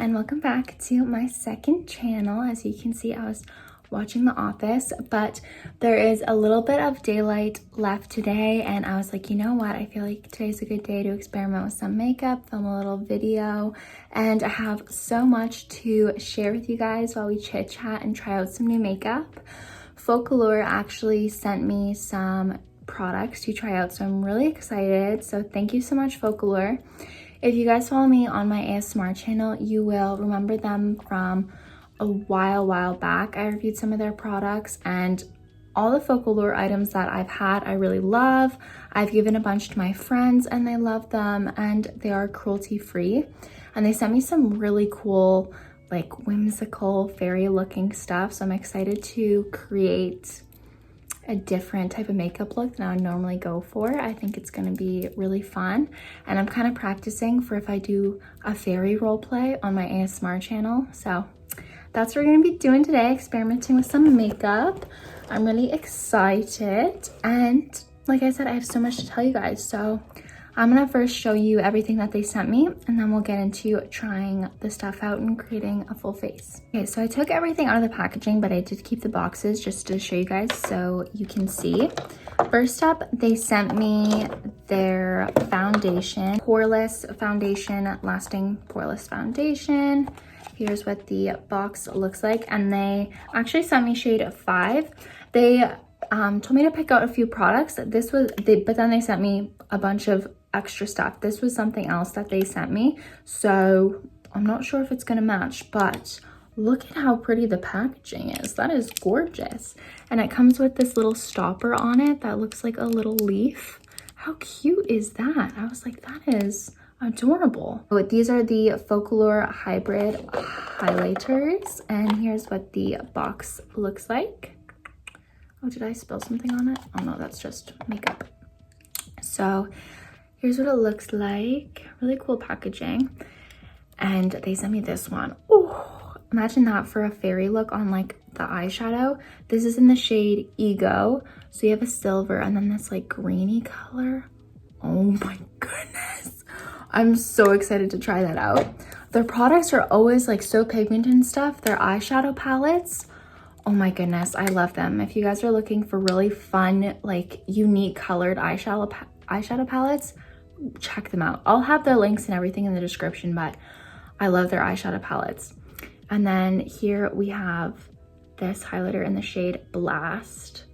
and welcome back to my second channel. As you can see, I was watching The Office, but there is a little bit of daylight left today, and I was like, you know what, I feel like today's a good day to experiment with some makeup, film a little video, and I have so much to share with you guys while we chit chat and try out some new makeup. Focallure actually sent me some products to try out, so I'm really excited. So thank you so much, Focallure. If you guys follow me on my ASMR channel, you will remember them from a while back. I reviewed some of their products, and all the Focallure items that I've had I really love. I've given a bunch to my friends and they love them, and they are cruelty free. And they sent me some really cool, like whimsical fairy looking stuff, so I'm excited to create a different type of makeup look than I would normally go for. I think it's going to be really fun, and I'm kind of practicing for if I do a fairy role play on my ASMR channel. So that's what we're going to be doing today, experimenting with some makeup. I'm really excited, and like I said, I have so much to tell you guys. So I'm gonna first show you everything that they sent me, and then we'll get into trying the stuff out and creating a full face. Okay, so I took everything out of the packaging, but I did keep the boxes just to show you guys so you can see. First up, they sent me their foundation, poreless foundation, lasting poreless foundation. Here's what the box looks like, and they actually sent me shade 5. They told me to pick out a few products. But then they sent me a bunch of extra stuff. This was something else that they sent me, so I'm not sure if it's gonna match, but look at how pretty the packaging is. That is gorgeous. And it comes with this little stopper on it that looks like a little leaf. How cute is that? I was like, that is adorable. But these are the Focallure hybrid highlighters, and here's what the box looks like. Oh, did I spill something on it? Oh no, that's just makeup. So here's what it looks like. Really cool packaging. And they sent me this one. Oh, imagine that for a fairy look on like the eyeshadow. This is in the shade Ego. So you have a silver and then this like greeny color. Oh my goodness. I'm so excited to try that out. Their products are always like so pigmented and stuff. Their eyeshadow palettes, oh my goodness, I love them. If you guys are looking for really fun, like unique colored eyeshadow palettes, check them out. I'll have their links and everything in the description, but I love their eyeshadow palettes. And then here we have this highlighter in the shade Blast.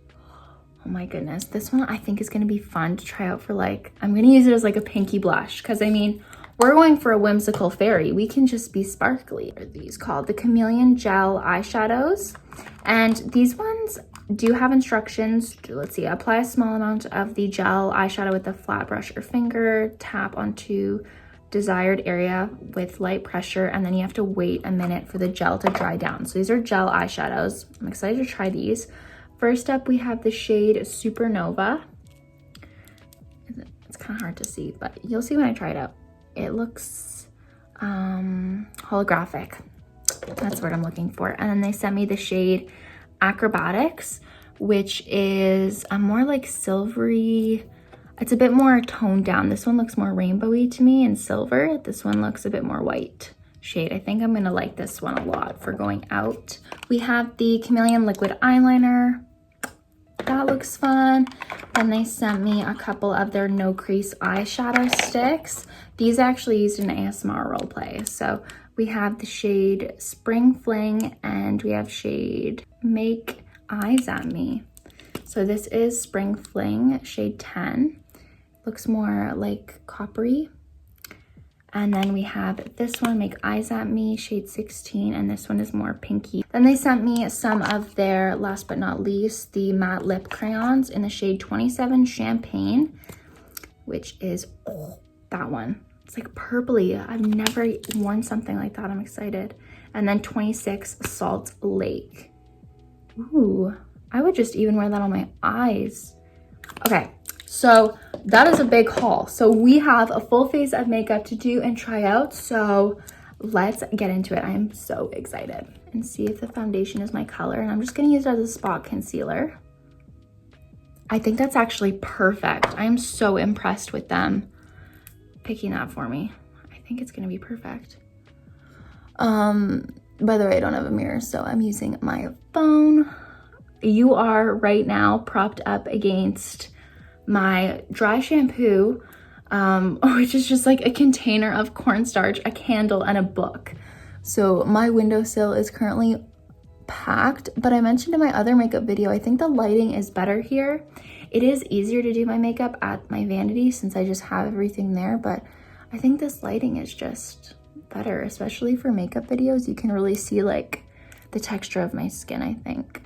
Oh my goodness, this one I think is gonna be fun to try out for like, I'm gonna use it as like a pinky blush, because I mean, we're going for a whimsical fairy. We can just be sparkly. What are these called? The Chameleon Gel Eyeshadows. And these ones do have instructions. Let's see, apply a small amount of the gel eyeshadow with a flat brush or finger, tap onto desired area with light pressure, and then you have to wait a minute for the gel to dry down. So these are gel eyeshadows. I'm excited to try these. First up, we have the shade Supernova. It's kind of hard to see, but you'll see when I try it out. It looks holographic. That's what I'm looking for. And then they sent me the shade Acrobatics, which is a more like silvery, it's a bit more toned down. This one looks more rainbowy to me and silver. This one looks a bit more white shade. I think I'm gonna like this one a lot for going out. We have the Chameleon Liquid Eyeliner. That looks fun. Then they sent me a couple of their no crease eyeshadow sticks. These I actually used in ASMR roleplay. So we have the shade Spring Fling, and we have shade Make Eyes at Me. So this is Spring Fling, shade 10. Looks more like coppery. And then we have this one, Make Eyes at Me, shade 16, and this one is more pinky. Then they sent me some of their, last but not least, the matte lip crayons in the shade 27 Champagne, which is, oh, that one. It's like purpley. I've never worn something like that. I'm excited. And then 26 Salt Lake. Ooh, I would just even wear that on my eyes. Okay. So that is a big haul. So we have a full face of makeup to do and try out. So let's get into it. I'm so excited. And see if the foundation is my color. And I'm just gonna use it as a spot concealer. I think that's actually perfect. I'm so impressed with them picking that for me. I think it's gonna be perfect. By the way, I don't have a mirror, so I'm using my phone. You are right now propped up against my dry shampoo, which is just like a container of cornstarch, a candle, and a book. So my windowsill is currently packed, but I mentioned in my other makeup video, I think the lighting is better here. It is easier to do my makeup at my vanity since I just have everything there, but I think this lighting is just better, especially for makeup videos. You can really see like the texture of my skin, I think.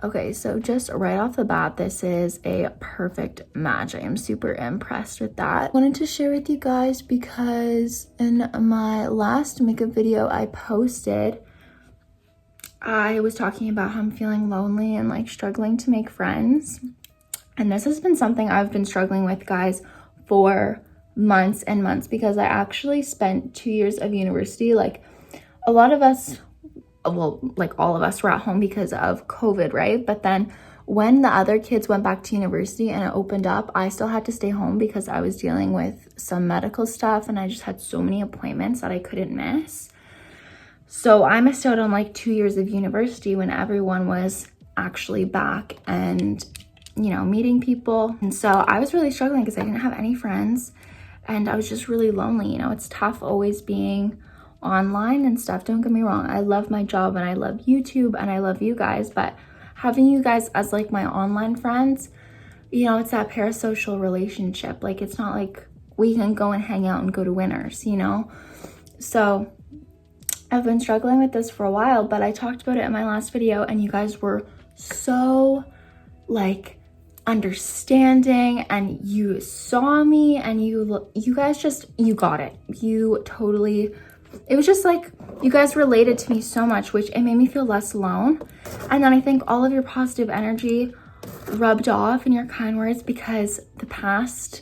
Okay, so just right off the bat, this is a perfect match. I am super impressed with that. I wanted to share with you guys because in my last makeup video I posted, I was talking about how I'm feeling lonely and like struggling to make friends. And this has been something I've been struggling with, guys, for months and months, because I actually spent 2 years of university. Like a lot of us, well, like all of us were at home because of COVID, right? But then when the other kids went back to university and it opened up, I still had to stay home because I was dealing with some medical stuff and I just had so many appointments that I couldn't miss. So I missed out on like 2 years of university when everyone was actually back and, you know, meeting people. And so I was really struggling because I didn't have any friends and I was just really lonely. You know, it's tough always being online and stuff. Don't get me wrong. I love my job and I love YouTube and I love you guys, but having you guys as like my online friends, you know, it's that parasocial relationship. Like it's not like we can go and hang out and go to Winners, you know? So I've been struggling with this for a while, but I talked about it in my last video and you guys were so like understanding and you saw me and you guys just, you got it. You totally, it was just like, you guys related to me so much, which it made me feel less alone. And then I think all of your positive energy rubbed off in your kind words, because the past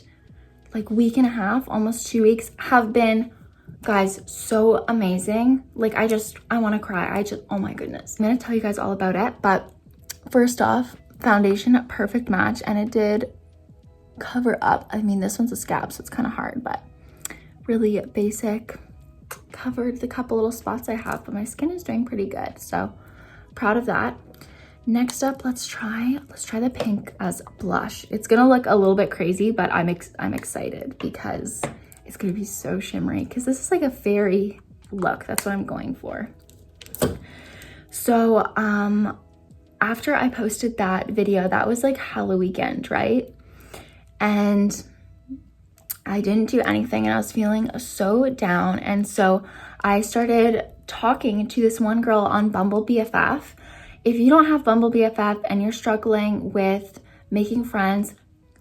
like week and a half, almost 2 weeks have been, guys, so amazing. Like I want to cry. Oh my goodness. I'm going to tell you guys all about it. But first off, foundation, perfect match. And it did cover up. I mean, this one's a scab, so it's kind of hard, but really basic. Covered the couple little spots I have, but my skin is doing pretty good. So proud of that. Next up, let's try the pink as blush. It's going to look a little bit crazy, but I'm excited because it's gonna be so shimmery, because this is like a fairy look. That's what I'm going for. So after I posted that video, that was like Halloween weekend, right? And I didn't do anything and I was feeling so down. And so I started talking to this one girl on Bumble BFF. If you don't have Bumble BFF and you're struggling with making friends,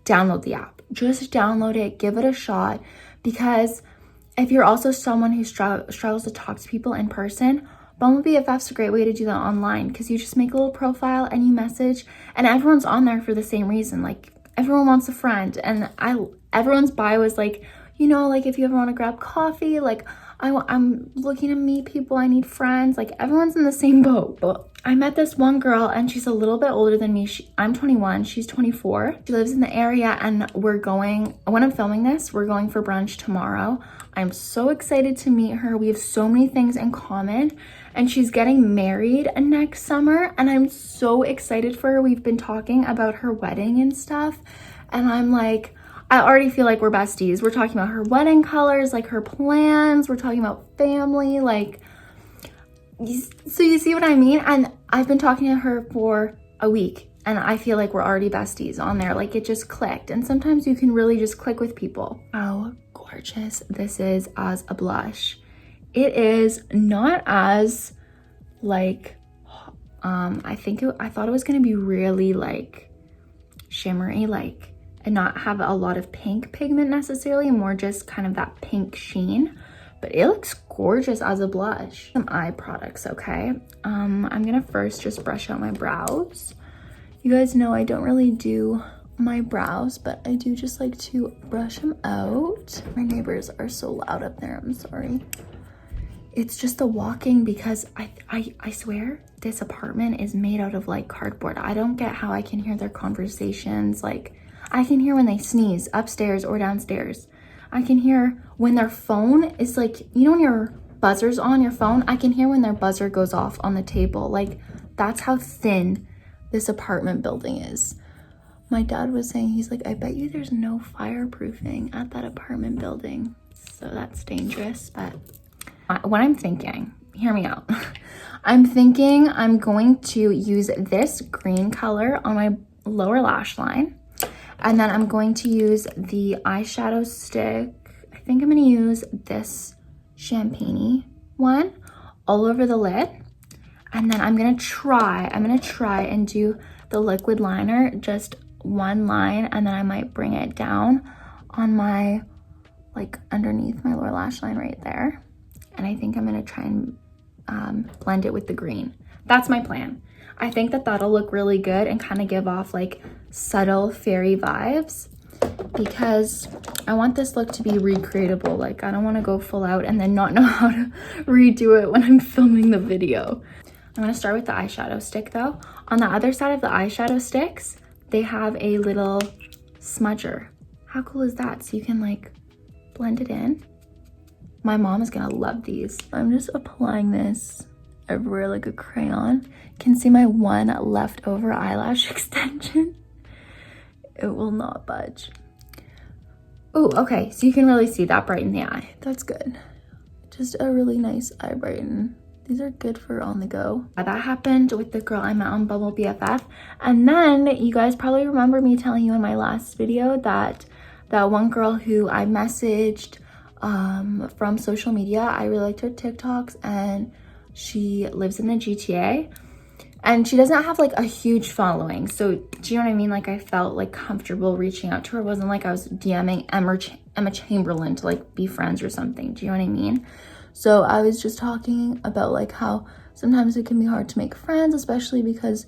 download the app. Just download it, give it a shot. Because if you're also someone who struggles to talk to people in person, Bumble BFF's a great way to do that online, because you just make a little profile and you message, and everyone's on there for the same reason. Like everyone wants a friend, and everyone's bio is like, you know, like if you ever want to grab coffee, like I'm looking to meet people, I need friends. Like everyone's in the same boat. But I met this one girl and she's a little bit older than me. I'm 21, she's 24. She lives in the area and when I'm filming this, we're going for brunch tomorrow. I'm so excited to meet her. We have so many things in common, and she's getting married next summer and I'm so excited for her. We've been talking about her wedding and stuff, and I'm like, I already feel like we're besties. We're talking about her wedding colors, like her plans. We're talking about family, like, so you see what I mean? And I've been talking to her for a week and I feel like we're already besties on there. Like it just clicked. And sometimes you can really just click with people. How gorgeous this is as a blush. It is not as like, I thought it was going to be really like shimmery, like, and not have a lot of pink pigment necessarily, more just kind of that pink sheen, but it looks gorgeous as a blush. Some eye products, okay? I'm gonna first just brush out my brows. You guys know I don't really do my brows, but I do just like to brush them out. My neighbors are so loud up there, I'm sorry. It's just the walking, because I swear this apartment is made out of like cardboard. I don't get how I can hear their conversations. Like I can hear when they sneeze upstairs or downstairs. I can hear when their phone is like, you know, when your buzzers on your phone, I can hear when their buzzer goes off on the table. Like, that's how thin this apartment building is. My dad was saying, he's like, I bet you there's no fireproofing at that apartment building. So that's dangerous. But what I'm thinking, hear me out. I'm thinking I'm going to use this green color on my lower lash line. And then I'm going to use the eyeshadow stick. I think I'm going to use this champagne-y one all over the lid. And then I'm going to try and do the liquid liner, just one line, and then I might bring it down on my, like, underneath my lower lash line right there. And I think I'm going to try and blend it with the green. That's my plan. I think that that'll look really good and kind of give off like subtle fairy vibes, because I want this look to be recreatable. Like, I don't want to go full out and then not know how to redo it when I'm filming the video. I'm going to start with the eyeshadow stick though. On the other side of the eyeshadow sticks, they have a little smudger. How cool is that? So you can like blend it in. My mom is gonna love these. I'm just applying this everywhere like a crayon. You can see my one leftover eyelash extension. It will not budge. Oh, okay, so you can really see that brighten the eye. That's good. Just a really nice eye brighten. These are good for on the go. That happened with the girl I met on Bubble BFF. And then you guys probably remember me telling you in my last video that that one girl who I messaged from social media, I really liked her TikToks, and she lives in the GTA. And she doesn't have like a huge following. So do you know what I mean? Like, I felt like comfortable reaching out to her. It wasn't like I was DMing Emma Chamberlain to like be friends or something. Do you know what I mean? So I was just talking about like how sometimes it can be hard to make friends, especially because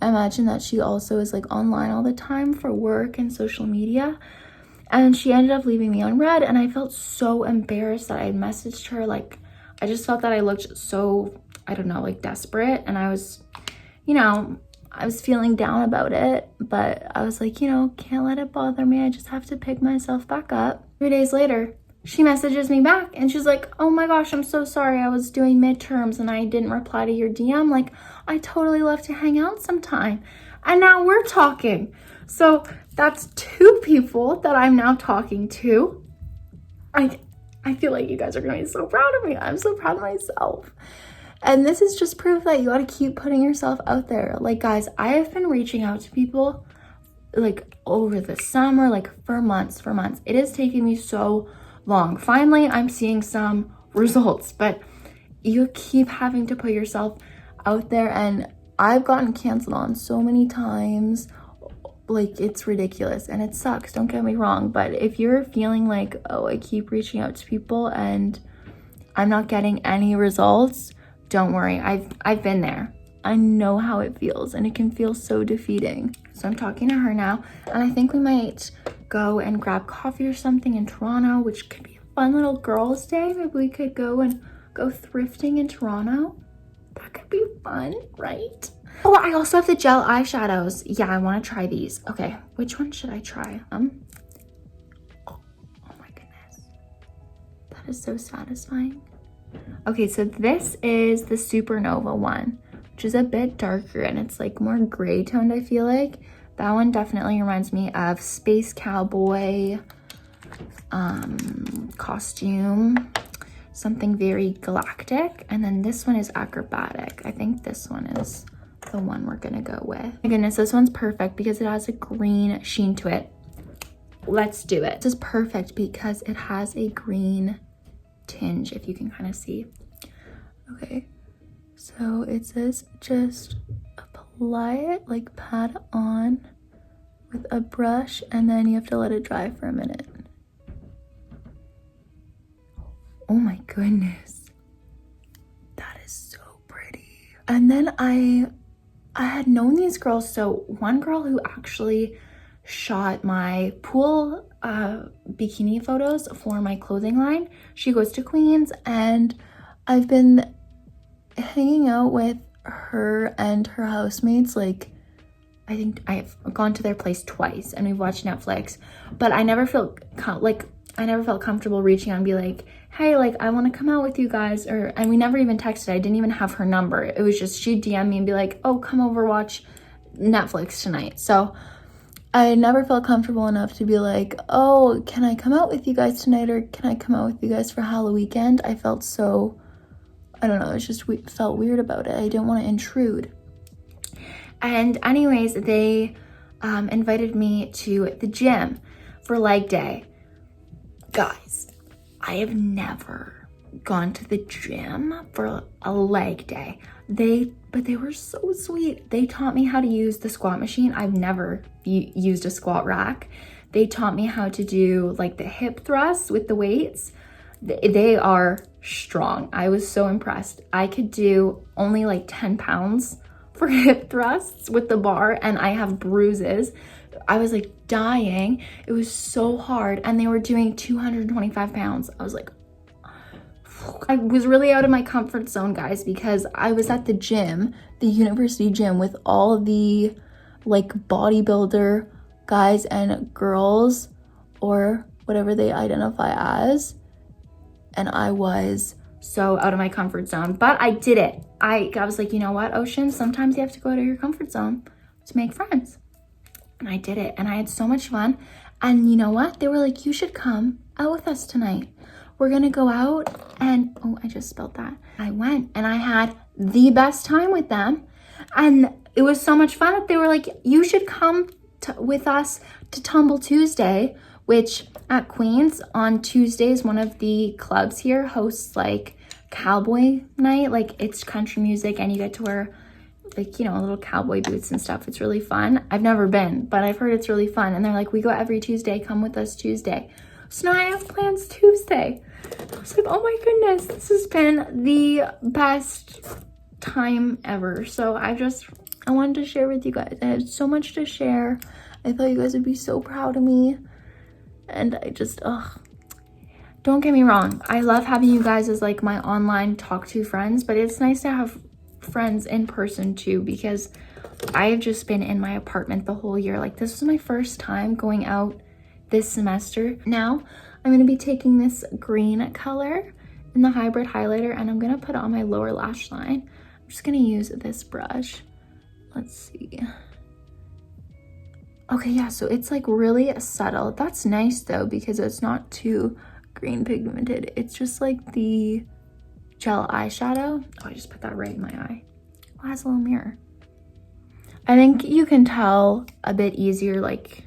I imagine that she also is like online all the time for work and social media. And she ended up leaving me on red, and I felt so embarrassed that I messaged her. Like, I just felt that I looked so, I don't know, like desperate. And I was, you know, I was feeling down about it, but I was like, you know, can't let it bother me. I just have to pick myself back up. 3 days later, she messages me back and she's like, oh my gosh, I'm so sorry. I was doing midterms and I didn't reply to your DM. Like, I totally love to hang out sometime. And now we're talking. So that's 2 people that I'm now talking to. I feel like you guys are gonna be so proud of me. I'm so proud of myself. And this is just proof that you gotta keep putting yourself out there. Like, guys, I have been reaching out to people like over the summer, like for months. It has taken me so long. Finally, I'm seeing some results, but you keep having to put yourself out there. And I've gotten canceled on so many times. Like, it's ridiculous and it sucks, don't get me wrong. But if you're feeling like, oh, I keep reaching out to people and I'm not getting any results, don't worry. I've been there. I know how it feels, and it can feel so defeating. So I'm talking to her now, and I think we might go and grab coffee or something in Toronto, which could be a fun little girls' day. Maybe we could go thrifting in Toronto. That could be fun, right? Oh, I also have the gel eyeshadows. Yeah, I want to try these. Okay, which one should I try? Oh my goodness. That is so satisfying. Okay, so this is the Supernova one, which is a bit darker and it's like more gray toned, I feel like. That one definitely reminds me of Space Cowboy costume, something very galactic. And then this one is acrobatic. I think this one is the one we're gonna go with. My goodness, this one's perfect because it has a green sheen to it. Let's do it. This is perfect because it has a green tinge, if you can kind of see. Okay, so it says just apply it, like pat it on with a brush, and then you have to let it dry for a minute. Oh my goodness, that is so pretty. And then I had known these girls. So one girl who actually shot my pool bikini photos for my clothing line, she goes to Queens, and I've been hanging out with her and her housemates. Like, I think I've gone to their place twice and we've watched Netflix, but I never felt comfortable reaching out and be like, hey, like, I want to come out with you guys, and we never even texted. I didn't even have her number. It was just, she'd DM me and be like, oh, come over, watch Netflix tonight. So I never felt comfortable enough to be like, oh, can I come out with you guys tonight, or can I come out with you guys for Halloween? I felt so, I don't know, it just felt weird about it. I didn't want to intrude. And anyways, they invited me to the gym for leg day. Guys, I have never gone to the gym for a leg day. But they were so sweet. They taught me how to use the squat machine. I've never used a squat rack. They taught me how to do like the hip thrusts with the weights. They are strong. I was so impressed. I could do only like 10 pounds for hip thrusts with the bar, and I have bruises. I was like dying. It was so hard, and they were doing 225 pounds. I was like, I was really out of my comfort zone, guys, because I was at the gym, the university gym, with all the like bodybuilder guys and girls, or whatever they identify as, and I was so out of my comfort zone, but I did it. I was like, you know what, Ocean, sometimes you have to go out of your comfort zone to make friends. And I did it, and I had so much fun. And you know what? They were like, you should come out with us tonight. We're gonna go out, and oh, I just spelled that. I went, and I had the best time with them. And it was so much fun that they were like, you should come with us to Tumble Tuesday, which at Queens on Tuesdays, one of the clubs here hosts like Cowboy night. Like, it's country music, and you get to wear like, you know, little cowboy boots and stuff. It's really fun. I've never been, but I've heard it's really fun. And they're like, we go every Tuesday, come with us Tuesday. So now I have plans Tuesday. I was like, oh my goodness, this has been the best time ever. So I wanted to share with you guys. I had so much to share. I thought you guys would be so proud of me. And I just, don't get me wrong. I love having you guys as like my online talk to friends, but it's nice to have friends in person too, because I've just been in my apartment the whole year. Like, this was my first time going out this semester. Now I'm going to be taking this green color in the hybrid highlighter, and I'm going to put it on my lower lash line. I'm just going to use this brush. Let's see. Okay, yeah, so it's like really subtle. That's nice though, because it's not too green pigmented. It's just like the gel eyeshadow. Oh, I just put that right in my eye. Oh, it has a little mirror. I think you can tell a bit easier like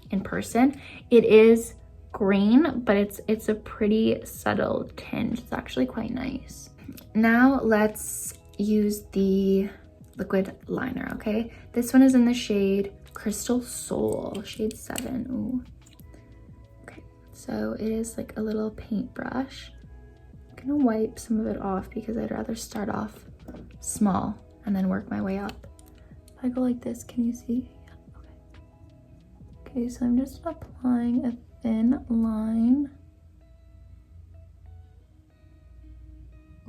in person. It is green, but it's a pretty subtle tinge. It's actually quite nice. Now let's use the liquid liner, okay? This one is in the shade Crystal Soul, shade 7. Ooh. Okay, so it is like a little paintbrush. I'm gonna wipe some of it off because I'd rather start off small and then work my way up. If I go like this, can you see? Yeah, okay. Okay, so I'm just applying a thin line.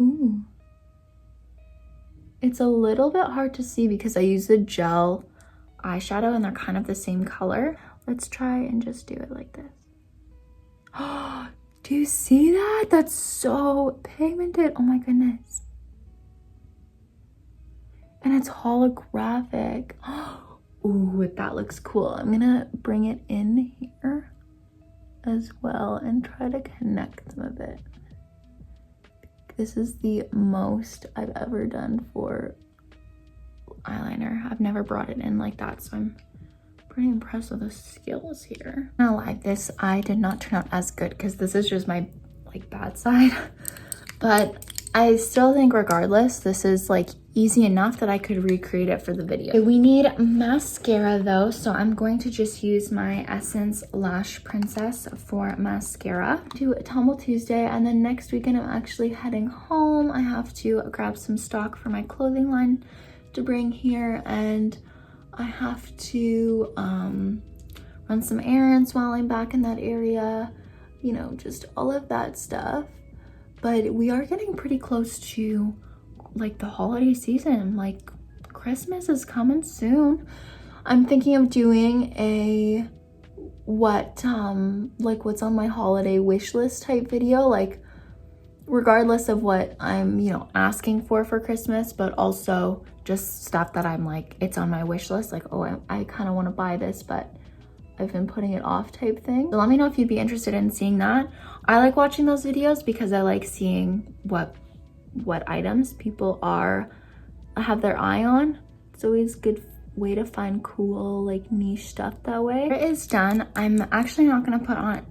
Ooh. It's a little bit hard to see because I use the gel eyeshadow and they're kind of the same color. Let's try and just do it like this. Oh, do you see that? That's so pigmented. Oh my goodness. And it's holographic. Ooh, that looks cool. I'm gonna bring it in here as well and try to connect them a bit. This is the most I've ever done for eyeliner. I've never brought it in like that, so I'm pretty impressed with the skills here. I'm not gonna lie, this eye did not turn out as good because this is just my like bad side. But I still think regardless, this is like easy enough that I could recreate it for the video. Okay, we need mascara though, so I'm going to just use my Essence Lash Princess for mascara. Do Tumble Tuesday, and then next weekend I'm actually heading home. I have to grab some stock for my clothing line to bring here, and I have to run some errands while I'm back in that area, you know, just all of that stuff. But we are getting pretty close to like the holiday season. Like, Christmas is coming soon. I'm thinking of doing a like what's on my holiday wish list type video, like regardless of what I'm, you know, asking for Christmas, but also just stuff that I'm like, it's on my wish list, like, oh, I kind of want to buy this, but I've been putting it off type thing. So let me know if you'd be interested in seeing that. I like watching those videos because I like seeing what items people have their eye on. It's always a good way to find cool, like, niche stuff that way. It is done. I'm actually not gonna put on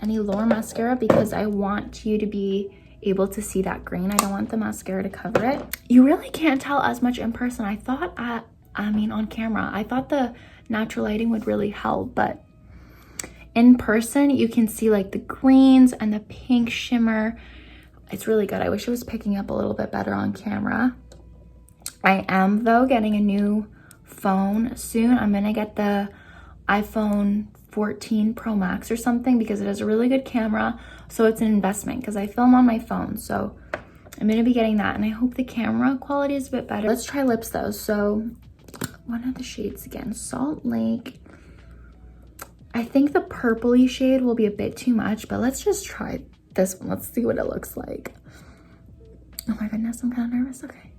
any lower mascara because I want you to be able to see that green. I don't want the mascara to cover it. You really can't tell as much in person. I thought, I mean on camera, I thought the natural lighting would really help, but in person you can see like the greens and the pink shimmer. It's really good. I wish it was picking up a little bit better on camera. I am though getting a new phone soon. I'm gonna get the iPhone 14 Pro Max or something because it has a really good camera. So it's an investment because I film on my phone. So I'm gonna be getting that and I hope the camera quality is a bit better. Let's try lips though. So one of the shades again, Salt Lake. I think the purpley shade will be a bit too much, but let's just try this one. Let's see what it looks like. Oh my goodness, I'm kind of nervous. Okay.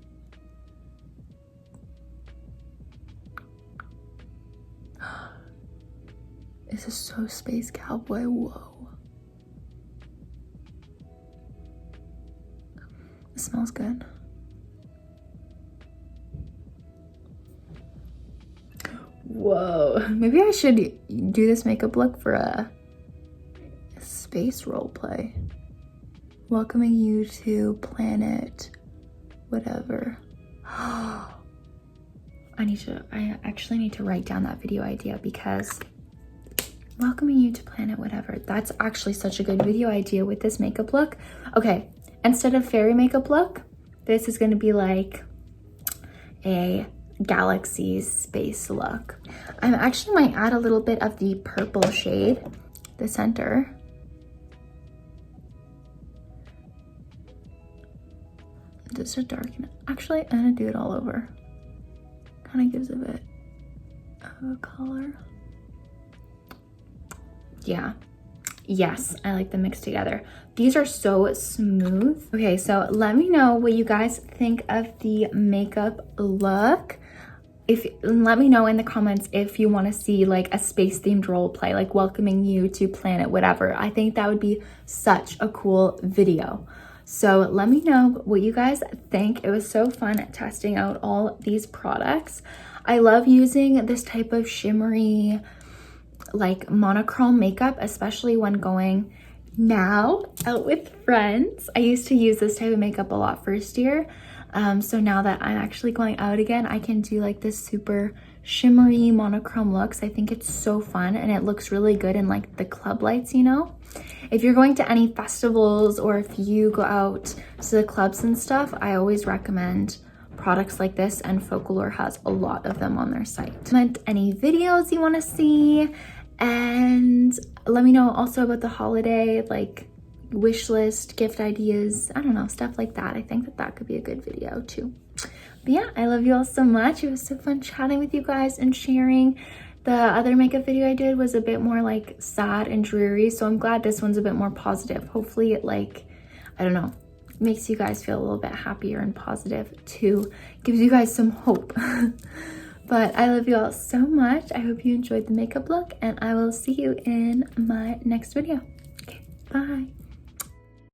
This is so Space Cowboy. Whoa. It smells good. Whoa. Maybe I should do this makeup look for a space role play. Welcoming you to planet whatever. I actually need to write down that video idea because welcoming you to planet whatever. That's actually such a good video idea with this makeup look. Okay, instead of fairy makeup look, this is gonna be like a galaxy space look. I actually might add a little bit of the purple shade, the center. Just to darken it. Actually, I'm gonna do it all over. Kind of gives a bit of a color. Yeah, yes, I like them mixed together. These are so smooth. Okay, so let me know what you guys think of the makeup look. Let me know in the comments if you want to see like a space themed role play, like welcoming you to planet whatever. I think that would be such a cool video. So let me know what you guys think. It was so fun testing out all these products. I love using this type of shimmery, like monochrome makeup, especially when going now out with friends. I used to use this type of makeup a lot first year. So now that I'm actually going out again, I can do like this super shimmery monochrome looks. I think it's so fun and it looks really good in like the club lights, you know? If you're going to any festivals or if you go out to the clubs and stuff, I always recommend products like this, and Focallure has a lot of them on their site. Comment any videos you want to see, and let me know also about the holiday, like wish list, gift ideas, I don't know, stuff like that. I think that could be a good video too. But yeah, I love you all so much. It was so fun chatting with you guys and sharing. The other makeup video I did was a bit more like sad and dreary, so I'm glad this one's a bit more positive. Hopefully it, like, I don't know, makes you guys feel a little bit happier and positive too. Gives you guys some hope. But I love you all so much. I hope you enjoyed the makeup look, and I will see you in my next video. Okay, bye.